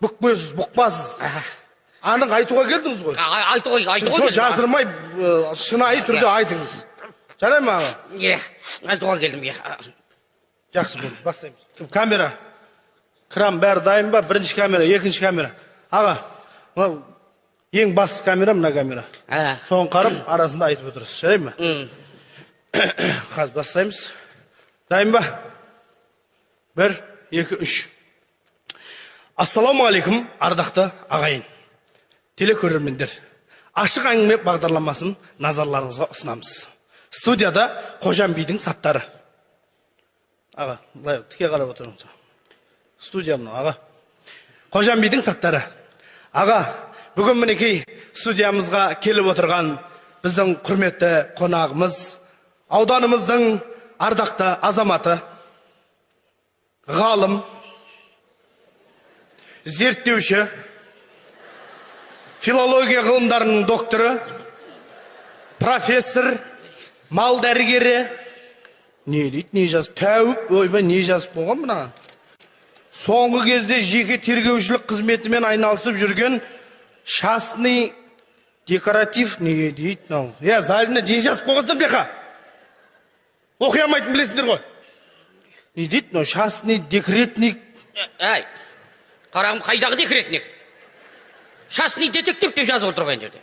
бүкпесіз, бұқпасыз. Анық айтуға келдіңіз ғой. Айтуға келдім. Жасырмай, шынайы түрде айтыңыз. Жарай ма аға? Айтуға келдім. Жақсы болды, бастаймыз. Камера. Кран бәрі дайын ба? Бірінші камера, екінші камера. Аға, ең басты камера, мына камера. Соған қарып, арасында айтып отырсыз. Жарай ма? Қазір бастаймыз. Дайын ба? 1, 2, 3. Ассаламу алейкум, ардақты ағайын. Телекөрермендер. Ашық әңгіме бағдарламасын назарларыңызға ұсынамыз. Студияда Қожан бидің саттары. Аға, тіке қарап отырыңыз. Студия мұны, аға. Қожан бидің саттары. Аға, бүгін мінекей студиямызға келіп отырған біздің құрметті қонағымыз, ауданымыздың ардақты азаматы, ғалым, зерттеуші, филология ғылымдарының докторы, профессор, мал дәрігері. Не дейді, не жазып? Тәуіп, ойбай, не жазып болған мұнаған? Соңғы кезде жеке тергеушілік қызметімен айналысып жүрген частный декоратив не дейді? Залында не жазып болғыздар беқа? Оқи алмайтын білесіңдер ғой. Не дейді? Частный декретник. Қарағым, қайдағы декретник? Частный детектив деп жазып отырған жерде.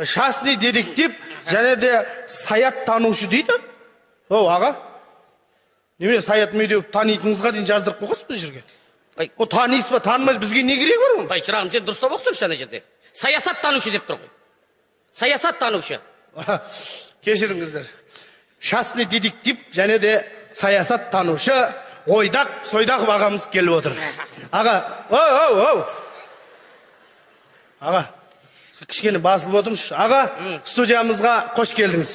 Частный детектив және де саят танушы дейді. Аға, неме саят ме деп танитыныңызға дейін жаздырып қоғыз бұл жерге? О, танисыз ба, танымайыз, бізге не керек бар ол? Шырағым, сен дұрыстап оқысың шана жерде. Саясат танушы деп тұр ғой. Саясат танушы. Кешіріңіздер. Частный детектив және де саясат танушы ойдақ, сойдақ бағамыз келіп отыр. Аға, Аға, кішкені басылып отырмыш. Аға, студиямызға қош келдіңіз.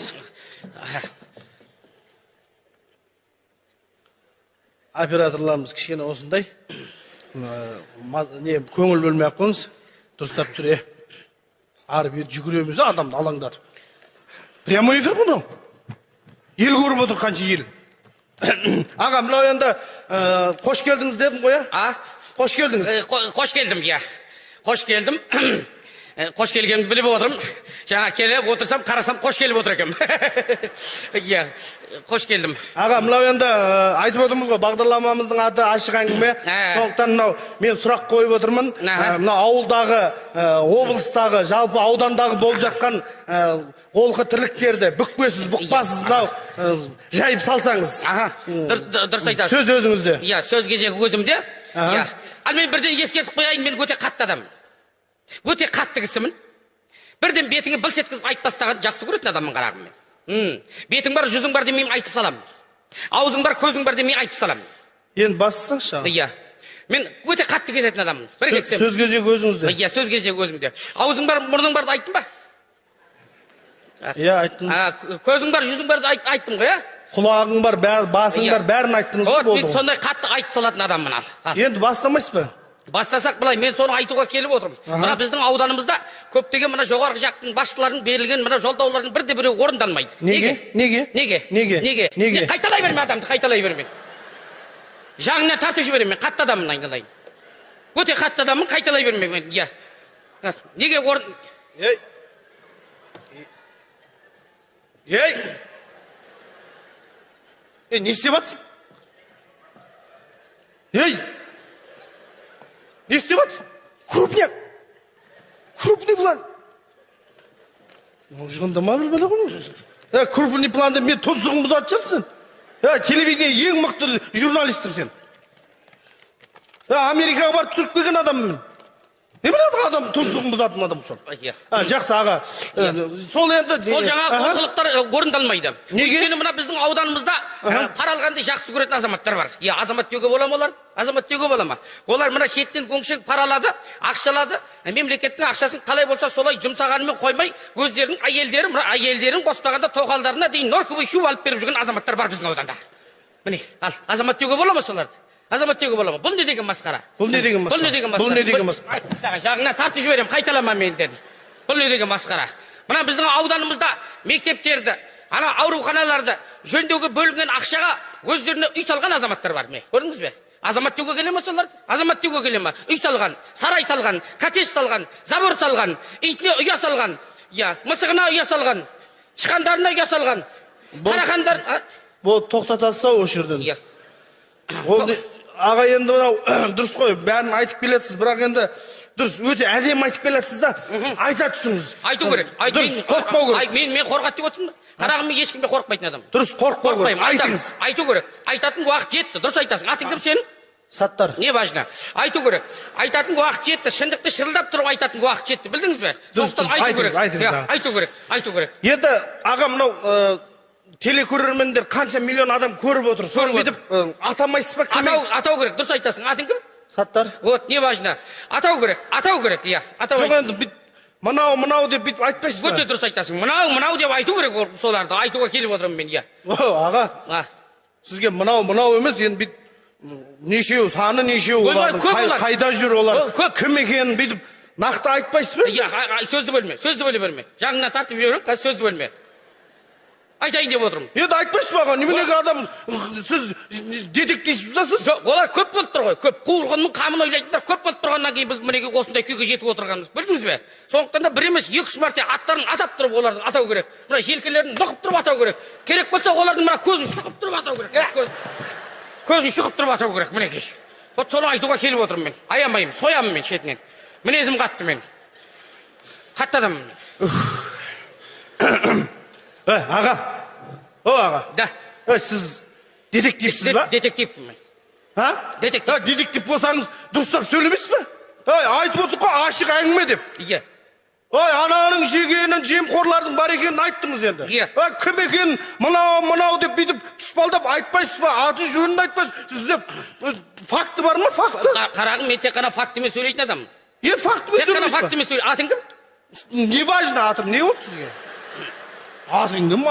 Операторларымыз кішкені осындай. Көңіл бөлмей қойыңыз. Дұрыстап тұр, ары бері жүгіреміз, адамды алаңдар. Прямой эфир бұны. Ел көріп отыр, қанша ел. Аға, мынау енді қош келдіңіз дедім ғой, Қош келдіңіз. Қош келдім, Қош келдім. Қош келгенімді біліп отырмын. Жаңа келіп отырсам, қарасам, қош келіп отыр екем. Қош келдім. Аға, мынау енді айтып отырмыз ғой, бағдарламамыздың аты ашық әңгіме. Сондықтан мен сұрақ қойып отырмын. Мынау ауылдағы, облыстағы, жалпы аудандағы болып жатқан олқы тірліктерді бүкпесіз, бұқпасыз жайып салсаңыз. Дұрыс айтасыз. Сөз өзіңізде. Сөз кезегі өзімде. Ал мен бірден ескертіп қояйын, мен өте қатты адаммын. Өте қатты кісімін. Бірден бетіңе былш еткізіп айтпастаған жақсы көретін адаммын, қарағым мен. Бетің бар, жүзің бар демеймін, айтып саламын. Аузың бар, көзің бар демей айтып саламын. Енді бассаңшы. Мен өте қатты кететін адаммын. Сөз кезегі өзіңізде. Сөз кезегі өзімде. Аузың бар, мұрның барды айттым ба? Айттыңыз. Көзің бар, жүзің барды айттым ғой, Құлағың бар, басың бар, бәрін айттыңыз ғой, болды. Мен сондай қатты айтып салатын адаммын ал. Енді бастамайсыз ба? Бастасақ былай, мен соны айтуға келіп отырмын. Мына біздің ауданымызда көптеген мына жоғарғы жақтың басшыларын берілген мына жолдаулардың бірде біреу орындалмайды. Неге? Қайталай берме адамды, қайталай берме. Жаңына тартып жіберемін, мен қатты адаммын, айналайын. Өте қатты адаммын, қайталай берме мен. Неге орын... Не істеп атсың? Не істеп атсың? Крупный план. Жығында ма бір бәлі ғой? Крупный планды мен тұнсығын бұзат жүрсің. Телевидение ең мықты журналистің сен. Америкаға барып түсіріп келген адаммын. Не біледі адам тұнсығын бұзатын адам сол? Жақсы, аға. Сол жаңа олқылықтар орындалмайды. Неге? Өйткені мына біздің ауданымызда пара алғанды жақсы көретін азаматтар бар. Азамат деуге бола ма олар? Азамат деуге бола ма? Олар мына шеттен көңшек паралады, ақшалады. Мемлекеттің ақшасын қалай болса солай жұмсағанымен қоймай, өздерінің әйелдерін қоспағанда тоқалдарына дейін норковый шу алып беріп жүрген азаматтар бар біздің ауданда. Міне, азамат деуге бола ма соларды? Азамат деуге бола ма? Бұл не деген масқара? Бұл не деген масқара? Саған жағынан тартып жіберем, қайталама менден. Бұл не деген масқара? Мына біздің ауданымызда мектептерді, ауруханаларды жөндеуге бөлінген ақшаға өздеріне үй салған азаматтар бар. Көрдіңіз бе? Азамат деуге келе ме солар? Азамат деуге келе ме? Үй салған, сарай салған, коттедж салған, забор салған, итіне ұя салған, мысығына ұя салған, тышқандарына ұя салған, қарақандар... Бұл тоқтатаса осы жерден. Аға енді мынау дұрыс қой, бәрін айтып келетсіз, бірақ енді дұрыс, өте әдемі айтып келетсіз да, айта түсіңіз. Айту керек. Дұрыс, қорықпау керек. Мен қорқат деп отырмын. Қарағым, мен ешкімде қорықпайтын адам. Дұрыс, қорықпау керек. Айтыңыз. Айту керек. Айтатын уақыт жетті. Дұрыс айтасың. Атың кім сенің? Саттар. Не важно. Айту керек. Айтатын уақыт жетті. Шындықты шырылдап тұрып айтатын уақыт жетті. Білдіңіз бе? Дұрыс, айту керек. Айту керек. Енді аға мынау телекөрермендер қанша миллион адам көріп отыр. Соны бүйтіп атамайсыз ба? Атау керек. Дұрыс айтасың. Атың кім? Саттар. Вот, не важно. Атау керек. Жоқ енді мынау деп бүйтіп айтпайсыз ба? Өте дұрыс айтасың. Мынау деп айту керек соларды. Айтуға келіп отырмын мен, Аға, сізге мынау емес, енді бүйтіп нешеу, саны нешеу олардың, қайда жүр олар, кім екенін бүйтіп нақты айтпайсыз ба? Сөзді бөлме, берме. Жағыңнан тартып жіберем, қазір сөзді бөлме. Айтайын деп отырмын. Енді айтпайсыз ба, неменеге адам, сіз детективсіз ба сіз? Олар көп болып тұр ғой, көп. Қуырғынның қамын ойлайтындар көп болып тұрғаннан кейін біз мінеге осындай күйге жетіп отырғанымыз. Білдіңіз бе? Сондықтан да бір емес, 2-3 мәрте аттарын атап тұрып оларды атау керек. Мына желкелерін нұқып тұрып атау керек. Керек болса олардың мына көзін шұқып тұрып атау керек. Көзін шұқып тұрып атау керек мінеге. Вот соны айтуға келіп отырмын мен. Аямайым, соямын мен шетінен. Мінезім қатты мен. Қатты адаммын мен. Аға, аға. Да. Сіз детективсіз ба? Детективпін мен. Детектив. Детектив болсаңыз дұрыстап сөйлемейсіз ба? Айтып отыр ғой, ашық әңгіме деп. Иә. Ананың жегенін, жемқорлардың бар екенін айттыңыз енді. Иә. Кім екенін мынау деп бүйтіп тұспалдап айтпайсыз ба? Аты жөнін айтпайсыз. Сізде факты бар ма? Факты? Қарағым, мен тек қана фактімен сөйлейтін адаммын. Фактімен сөйлейсіз ба? Тек қана фактімен сөйлейсіз. Атың кім? Не важно атым, не болды сізге? Атың кім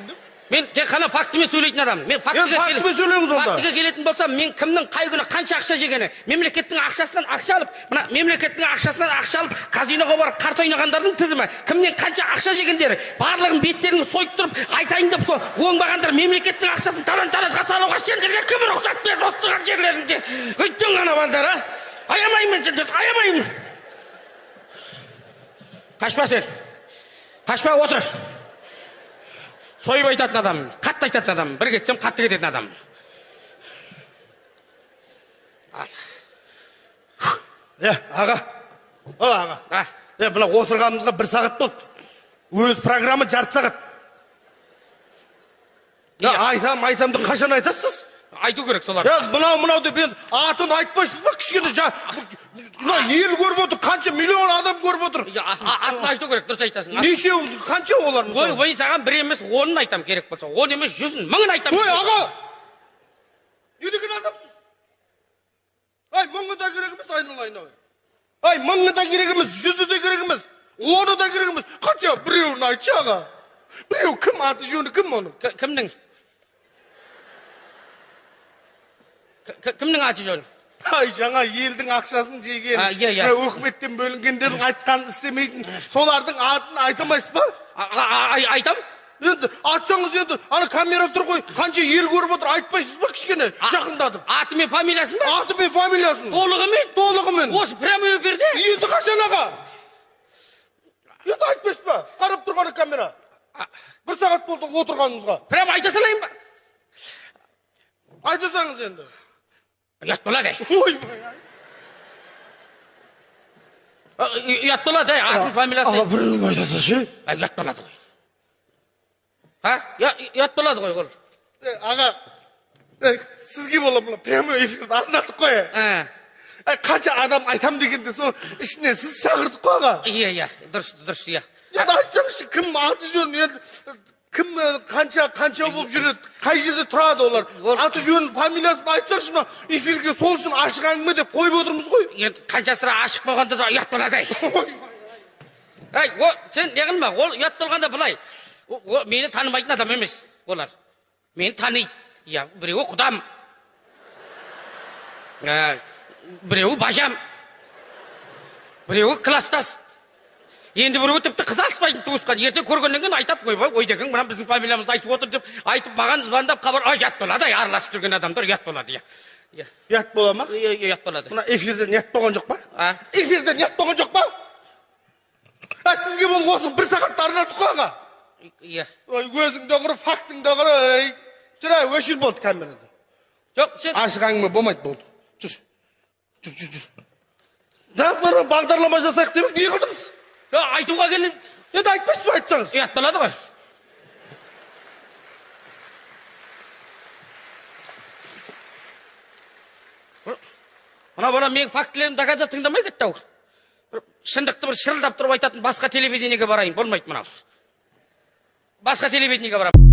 деп? Мен тек қана фактімен сөйлейтін адам. Мен фактімен сөйлеңіз онда. Фактіге келетін болсам, мен кімнің қай күні қанша ақша жегені, мемлекеттің ақшасынан ақша алып, мына мемлекеттің ақшасынан ақша алып, казиноға барып қарта ойнағандардың тізімі, кімнен қанша ақша жегендері, барлығын беттерін сойып тұрып, айтайын деп сол оңбағандар мемлекеттің ақшасын талан-таражға салуға сендерге кім рұқсат берді остыған жерлерінде? Өйттен ғана балдар, аямаймын сендерді, аямаймын. Қашпа сен. Қашпа, отыр. Сойып айтатын адам, қатты айтатын адам, бір кетсем қатты кететін адам. Аға. Бұна отырғанымызға 1 сағат болды. Өз программа жарты сағат. Айтамды қашан айтасыз? Айту керек солар. Мынау деп атын айтпайсыз ба? Кішкене ел көріп отыр, қанша миллион адам көріп отыр. Атын айту керек, дұрыс айтасың. Нешеу, қанша олар мысалы? Ой, саған 1 емес 10-ын айтам керек болса. 10 емес 100-ын, 1000-ын айтам. Ой, аға! Не деген адамсыз? 1000-ы да керек емес, айналайын. 1000-ы да керек емес, 100-ы да керек емес, 10-ы да керек емес. Қанша біреуін айтшы аға. Біреу кім аты жөні кім оның? Кімнің? Кімнің аты жөні? Жаңа елдің ақшасын жеген, өкіметтен бөлінгендердің айтқанын істемейтін, солардың атын айтамайсыз ба? Айтам. Енді атсаңыз енді, ана камера тұр ғой, қанша ел көріп отыр, айтпайсыз ба кішкене, жақындадым. Аты мен фамилиясын ба? Аты мен фамилиясын. Толығымен. Осы прямо эфирде? Енді қашан аға? Енді айтпайсыз ба? Қарап тұрғаны камера. 1 сағат болды отырғанымызға. Прямо айта салайын ба? Айтасаңыз енді. Ұят болады. Ой, ұят болады, атын фамилиясы. Аға бірінің айтаса ше? Ұят болады ғой. Ұят болады ғой ол. Аға, сізге бола мұна прямо эфирді арнадық қой. Қанша адам айтам дегенде сол ішіне сіз шақырдық қой аға. Иә, дұрыс, иә. Енді айтсаңызшы, кім аты жөнін, енді кім қанша болып жүреді, қай жерде тұрады олар. Аты жөнін, фамилиясын айтсаңшы, эфирге сол үшін ашық әңгіме деп қойып отырмыз ғой. Енді қаншасыра ашық болғанда да ұят болады. Сен не қылма, ол ұят болғанда былай. Мені танымайтын адам емес олар. Мені таниды. Біреуі құдам, біреуі бажам, біреуі кластас. Енді біреуі тіпті қызалыспайтын туысқан. Ертең көргеннен кейін айтады, ой деген, мына біздің фамилиямызды айтып отыр деп, айтып маған звондап хабар, ұят болады, араласып жүрген адамдар ұят болады. Иә. Ұят бола ма? Ұят болады. Мына эфирден ұят болған жоқ па? А? Эфирден ұят болған жоқ па? Сізге бұл осы бір сағатта арнадық қой аға. Иә. Ой, өзіңді құры, фактыңды құры. Жүра, өшір болды камерада. Жоқ, сен... Ашық әңгіме болмайды болды. Жүр. Бір бағдарлама жасайық демек, не қылдыңыз? Айтуға келін... Енді айтпайсыз ба айтсаңыз? Ұят болады ғой. Мына менің фактілерім доказа тыңдамай кетті ау. Шындықты бір шырылдап тұрып айтатын басқа телевидениеге барайын. Болмайды мынау. Басқа телевидениеге барам.